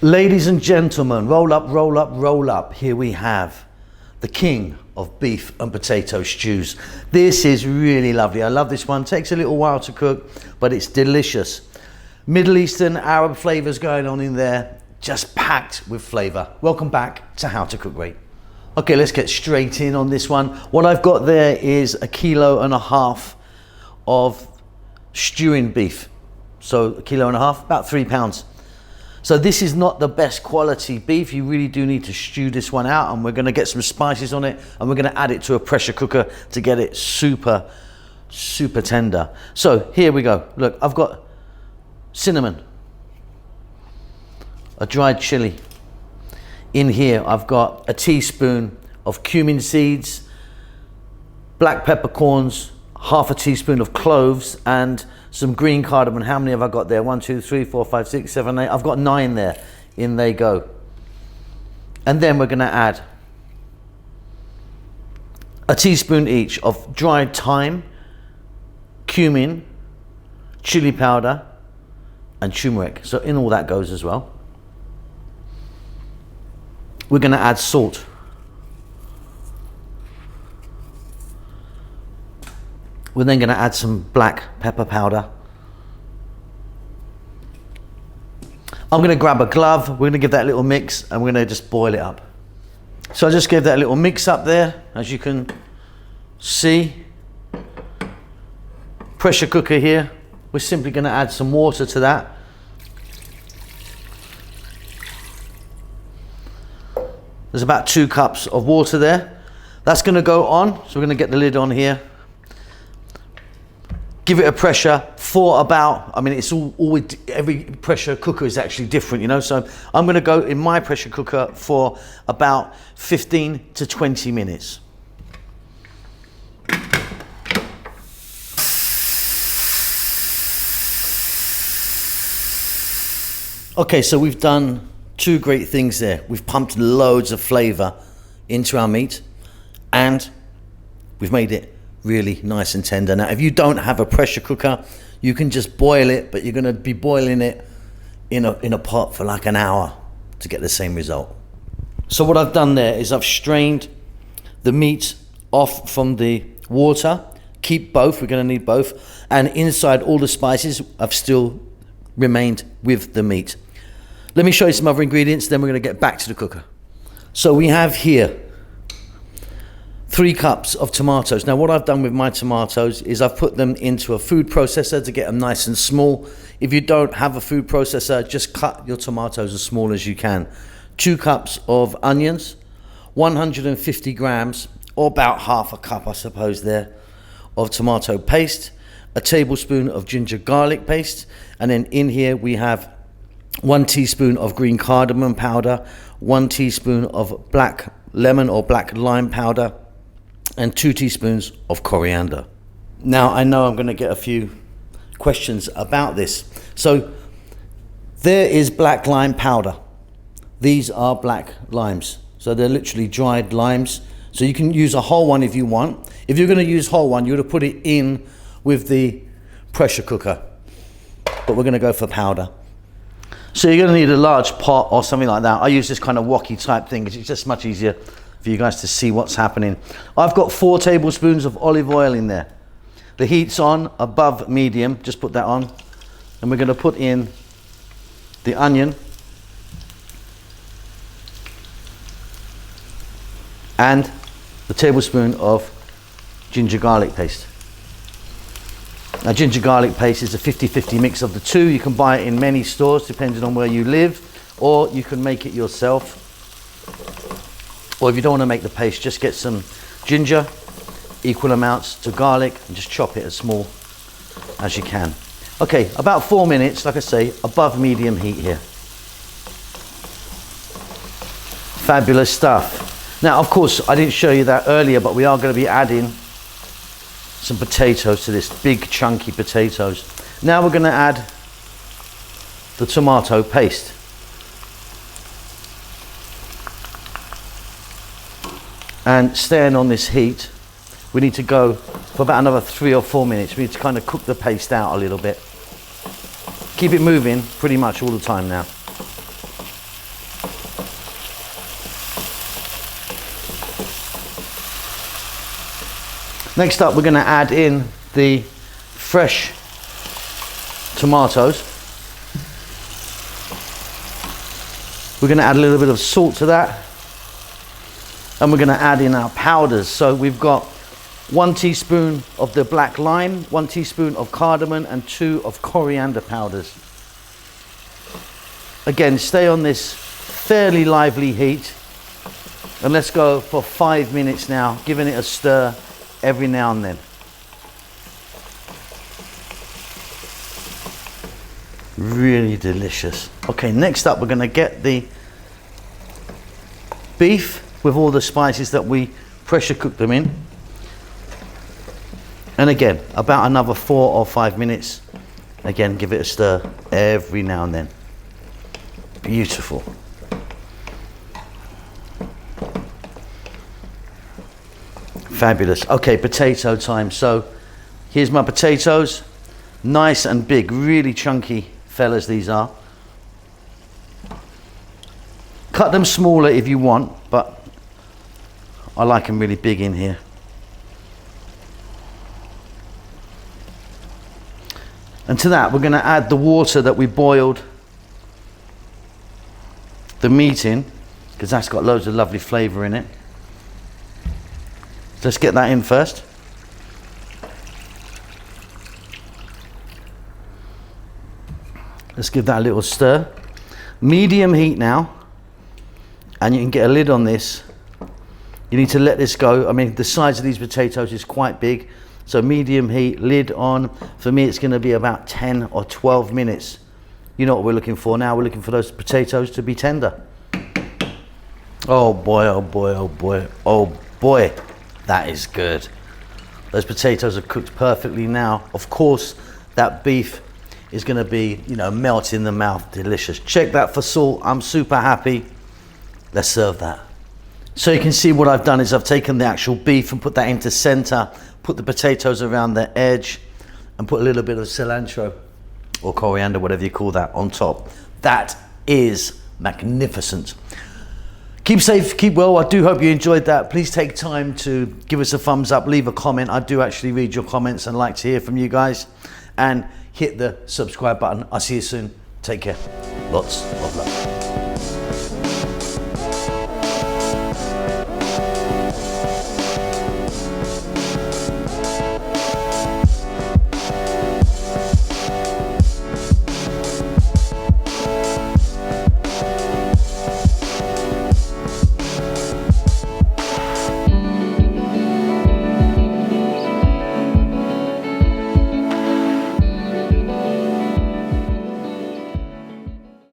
Ladies and gentlemen, roll up, roll up, roll up. Here we have the king of beef and potato stews. This is really lovely. I love this one. Takes a little while to cook, but it's delicious. Middle Eastern, Arab flavors going on in there, just packed with flavor. Welcome back to How to Cook Great. Okay, let's get straight in on this one. What I've got there is 1.5 kilos of stewing beef. So 1.5 kilos, about 3 pounds. So this is not the best quality beef. You really do need to stew this one out, and we're gonna get some spices on it, and we're gonna add it to a pressure cooker to get it super tender. So here we go. Look, I've got cinnamon, a dried chili. In here, I've got a teaspoon of cumin seeds, black peppercorns, 1/2 teaspoon of cloves, and some green cardamom. How many have I got there? 1, 2, 3, 4, 5, 6, 7, 8. I've got 9 there. In they go. And then we're going to add a teaspoon each of dried thyme, cumin, chili powder, and turmeric. So in all that goes as well. We're going to add salt. We're then going to add some black pepper powder. I'm going to grab a glove. We're going to give that a little mix, and we're going to just boil it up. So I just gave that a little mix up there, as you can see. Pressure cooker here. We're simply going to add some water to that. There's about 2 cups of water there. That's going to go on. So we're going to get the lid on here. Give it a pressure for about, I mean, it's always, every pressure cooker is actually different, you know. So I'm going to go in my pressure cooker for about 15 to 20 minutes. Okay, so we've done 2 great things there. We've pumped loads of flavor into our meat, and we've made it really nice and tender. Now, if you don't have a pressure cooker, you can just boil it, but you're going to be boiling it in a pot for like an hour to get the same result. So what I've done there is I've strained the meat off from the water. Keep both, we're going to need both. And inside all the spices have still remained with the meat. Let me show you some other ingredients, then we're going to get back to the cooker. So we have here 3 cups of tomatoes. Now what I've done with my tomatoes is I've put them into a food processor to get them nice and small. If you don't have a food processor, just cut your tomatoes as small as you can. 2 cups of onions, 150 grams, or about 1/2 cup, I suppose there, of tomato paste, a tablespoon of ginger garlic paste, and then in here we have 1 teaspoon of green cardamom powder, 1 teaspoon of black lemon or black lime powder, and 2 teaspoons of coriander. Now I know I'm going to get a few questions about this. So there is black lime powder. These are black limes. So they're literally dried limes. So you can use a whole one if you want. If you're going to use whole one, you would have put it in with the pressure cooker. But we're going to go for powder. So you're going to need a large pot or something like that. I use this kind of wok-y type thing because it's just much easier for you guys to see what's happening. I've got 4 tablespoons of olive oil in there. The heat's on, above medium, just put that on. And we're going to put in the onion and the tablespoon of ginger garlic paste. Now ginger garlic paste is a 50-50 mix of the 2. You can buy it in many stores depending on where you live, or you can make it yourself. Or if you don't want to make the paste, just get some ginger, equal amounts to garlic, and just chop it as small as you can. Okay, about 4 minutes, like I say, above medium heat here. Fabulous stuff. Now, of course, I didn't show you that earlier, but we are going to be adding some potatoes to this, big chunky potatoes. Now we're going to add the tomato paste. And staying on this heat, we need to go for about another 3 or 4 minutes. We need to kind of cook the paste out a little bit. Keep it moving pretty much all the time now. Next up, we're going to add in the fresh tomatoes. We're going to add a little bit of salt to that, and we're going to add in our powders. So we've got 1 teaspoon of the black lime, 1 teaspoon of cardamom, and 2 of coriander powders. Again, stay on this fairly lively heat, and let's go for 5 minutes now, giving it a stir every now and then. Really delicious. Okay, next up we're going to get the beef with all the spices that we pressure cooked them in. And again, about another 4 or 5 minutes. Again, give it a stir every now and then. Beautiful. Fabulous. Okay, potato time. So here's my potatoes. Nice and big, really chunky fellas these are. Cut them smaller if you want, but I like them really big in here. And to that, we're going to add the water that we boiled the meat in, because that's got loads of lovely flavour in it. Let's get that in first. Let's give that a little stir. Medium heat now, and you can get a lid on this. You need to let this go. I mean, the size of these potatoes is quite big, so medium heat, lid on. For me, it's going to be about 10 or 12 minutes. You know what we're looking for now? We're looking for those potatoes to be tender. Oh boy, oh boy, oh boy, oh boy. That is good. Those potatoes are cooked perfectly now. Of course, that beef is going to be, you know, melt in the mouth, delicious. Check that for salt. I'm super happy. Let's serve that. So you can see what I've done is I've taken the actual beef and put that into center, put the potatoes around the edge, and put a little bit of cilantro or coriander, whatever you call that, on top. That is magnificent. Keep safe, keep well. I do hope you enjoyed that. Please take time to give us a thumbs up, leave a comment. I do actually read your comments and like to hear from you guys. And hit the subscribe button. I'll see you soon. Take care. Lots of love.